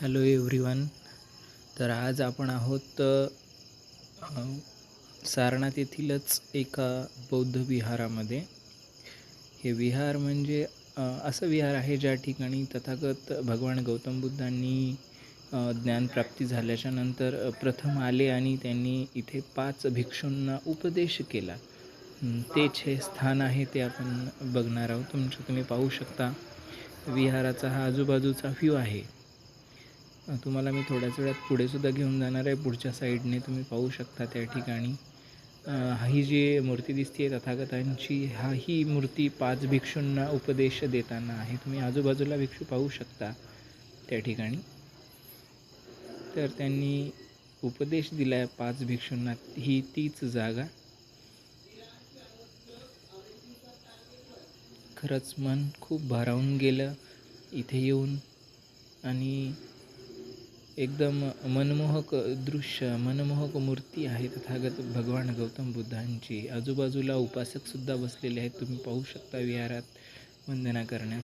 Hello everyone. तर आज आपण आहोत सारनाथ येथीलच एका बौद्ध विहारामध्ये. हे विहार म्हणजे असं विहार आहे ज्या ठिकाणी तथागत भगवान गौतम बुद्धांनी ज्ञानप्राप्ती झाल्याच्या नंतर प्रथम आले आणि त्यांनी इथे 5 भिक्षूंना उपदेश केला. तेच हे स्थान आहे, ते आपण बघणार आहोत. तुम्ही पाहू शकता विहाराचा हा आजूबाजूचा व्ह्यू आहे. तुम्हाला मी थोड्याच वेळात पुढेसुद्धा घेऊन जाणार आहे. पुढच्या साईडने तुम्ही पाहू शकता त्या ठिकाणी ही जी मूर्ती दिसते तथागतांची, ही मूर्ती 5 भिक्षूंना उपदेश देताना आहे. तुम्ही आजूबाजूला भिक्षू पाहू शकता त्या ठिकाणी. तर त्यांनी उपदेश दिला आहे 5 भिक्षूंना. ही तीच जागा. खरंच मन खूप भारावून गेलं इथे येऊन. आणि एकदम मनमोहक दृश्य, मनमोहक मूर्ती आहे तथागत भगवान गौतम बुद्धांची. आजूबाजूला उपासकसुद्धा बसलेले आहेत. तुम्ही पाहू शकता विहारात वंदना करण्यास.